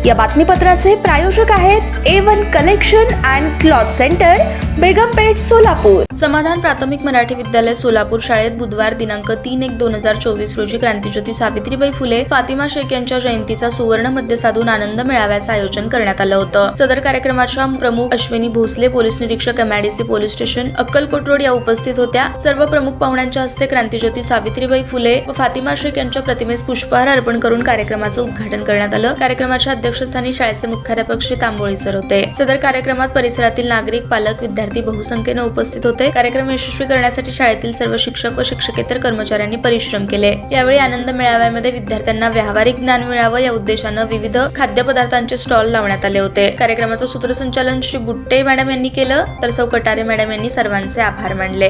या बातमीपत्राचे प्रायोजक आहेत A1 collection and cloth centre, Begumpeth, Solapur. समाधान प्राथमिक मराठी विद्यालय सोलापूर शाळेत बुधवार दिनांक 3/1/2024 रोजी क्रांतिज्योती सावित्रीबाई फुले फातिमा शेख यांच्या जयंतीचा सुवर्ण मध्य साधून आनंद मेळाव्याचे आयोजन करण्यात आलं होतं। सदर कार्यक्रमाच्या प्रमुख अश्विनी भोसले, पोलीस निरीक्षक MIDC police station Akkalkot road या उपस्थित होत्या। सर्व प्रमुख पाहुण्यांच्या हस्ते क्रांतिज्योती सावित्रीबाई फुले व फातिमा शेख यांच्या प्रतिमेस पुष्पहार अर्पण करून कार्यक्रमाचं उद्घाटन करण्यात आलं। कार्यक्रमाच्या अध्यक्षस्थानी शाळेचे मुख्याध्यापक श्री तांबोळी सर होते। सदर कार्यक्रमात परिसरातील नागरिक, पालक, विद्यार्थी बहुसंख्येने उपस्थित होते। कार्यक्रम यशस्वी करण्यासाठी शाळेतील सर्व शिक्षक व शिक्षकेतर कर्मचाऱ्यांनी परिश्रम केले। यावेळी आनंद मेळाव्यामध्ये विद्यार्थ्यांना व्यावहारिक ज्ञान मिळावं या उद्देशाने विविध खाद्यपदार्थांचे स्टॉल लावण्यात आले होते। कार्यक्रमाचं सूत्रसंचालन श्री बुट्टे मॅडम यांनी केलं, तर सौ कटारे मॅडम यांनी सर्वांचे आभार मानले।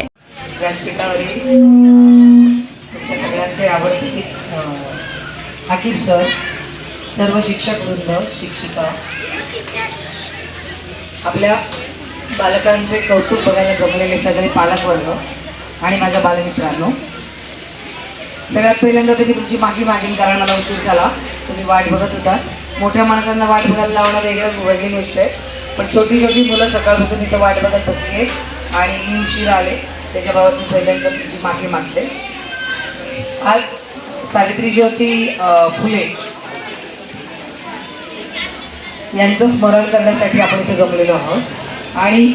व्यासपीठावरील तुमच्या सगळ्यांचे आवडते हाकीम सर, सर्व शिक्षक वृंद, शिक्षिका, आपल्या बालकांचे कौतुक बघायला जमलेले सगळे पालकवर्ग आणि माझ्या बालमित्रांनो, सगळ्यात पहिल्यांदा तर मी तुमची माफी मागेन, कारण मला उशीर झाला, तुम्ही वाट बघत होता। मोठ्या माणसांना वाट बघायला लावणं वेगळी गोष्ट आहे, पण छोटी छोटी मुलं सकाळपासून इथं वाट बघत बसली आणि मी उशीर आले, त्याच्याबाबत मी पहिल्यांदा तुमची माफी मागते। आज सावित्री ज्योती फुले यांचं स्मरण करण्यासाठी आपण इथे जमलेलो आहोत आणि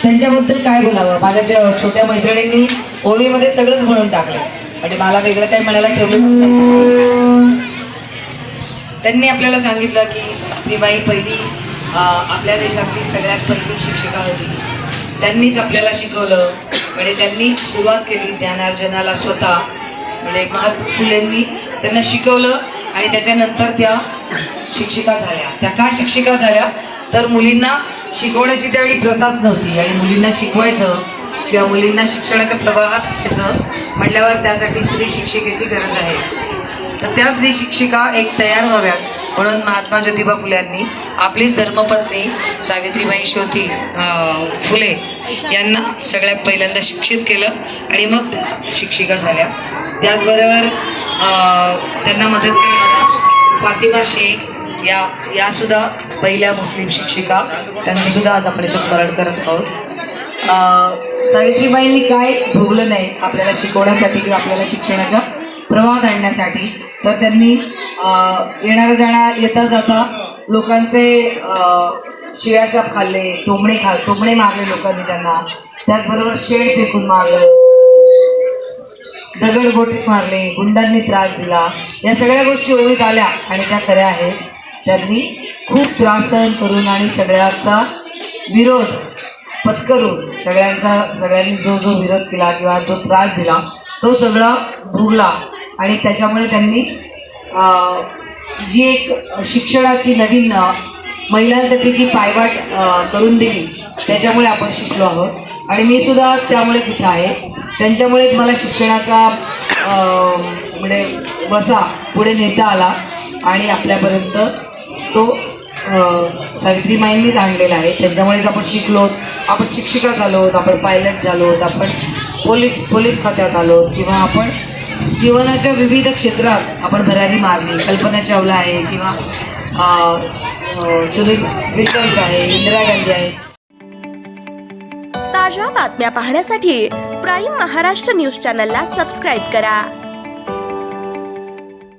त्यांच्याबद्दल काय बोलावं। माझ्या छोट्या मैत्रिणींनी ओवीमध्ये सगळंच म्हणून टाकलं आणि मला वेगळं काही म्हणायला ठेवलं नसतं। त्यांनी आपल्याला सांगितलं की सावित्रीबाई पहिली आपल्या देशातली सगळ्यात पहिली शिक्षिका होती। त्यांनीच आपल्याला शिकवलं, म्हणजे त्यांनी सुरुवात केली ज्ञानार्जनाला स्वतः, म्हणजे महात्मा फुलेंनी त्यांना शिकवलं आणि त्याच्यानंतर त्या शिक्षिका झाल्या। त्या का शिक्षिका झाल्या तर मुलींना शिकवण्याची त्यावेळी प्रथाच नव्हती आणि मुलींना शिकवायचं किंवा मुलींना शिक्षणाच्या प्रवाहात घ्यायचं म्हटल्यावर त्यासाठी स्त्री शिक्षिकेची गरज आहे। तर त्या स्त्री शिक्षिका एक तयार व्हाव्यात म्हणून महात्मा ज्योतिबा फुल्यांनी आपलीच धर्मपत्नी सावित्रीबाई ज्योती फुले यांना सगळ्यात पहिल्यांदा शिक्षित केलं आणि मग शिक्षिका झाल्या। त्याचबरोबर त्यांना मदत केली फातिमा शेख या सुद्धा पहिल्या मुस्लिम शिक्षिका, त्यांचं सुद्धा आज आपण इथं स्मरण करत आहोत। सावित्रीबाईंनी काय भोगलं नाही आपल्याला शिकवण्यासाठी किंवा आपल्याला शिक्षणाच्या प्रवाहात आणण्यासाठी, तर त्यांनी येता जाता लोकांचे शिव्याशाप खाल्ले, टोमणे मारले लोकांनी त्यांना, त्याचबरोबर शेड फेकून मारलं, दगडगोटे मारले, गुंडांनी त्रास दिला। या सगळ्या गोष्टी ओळीत आल्या आणि त्या खऱ्या आहेत। त्यांनी खूप त्रास सहन करून आणि सगळ्यांचा विरोध पत्करून सगळ्यांनी जो विरोध केला किंवा जो त्रास दिला तो सगळा भोगला आणि त्याच्यामुळे त्यांनी जी एक शिक्षणाची नवीन महिलांसाठी जी पायवाट करून दिली त्याच्यामुळे आपण शिकलो आहोत आणि मी सुद्धा आज त्यामुळेच इथं आहे। त्यांच्यामुळेच मला शिक्षणाचा म्हणजे वसा पुढे नेता आला आणि आपल्यापर्यंत तो सावित्रीबाईंनीच आणलेला आहे। त्यांच्यामुळेच आपण शिकलो, आपण शिक्षिका झालो, आपण पायलट झालो, आपण पोलीस खात्यात आलो किंवा आपण जीवनाच्या विविध क्षेत्रात आपण भरारी मारली। कल्पना चावला आहे किंवा सुनील विल्यम्स आहे, इंदिरा गांधी आहे। ताज्या बातम्या पाहण्यासाठी प्राईम महाराष्ट्र न्यूज चॅनलला सबस्क्राईब करा।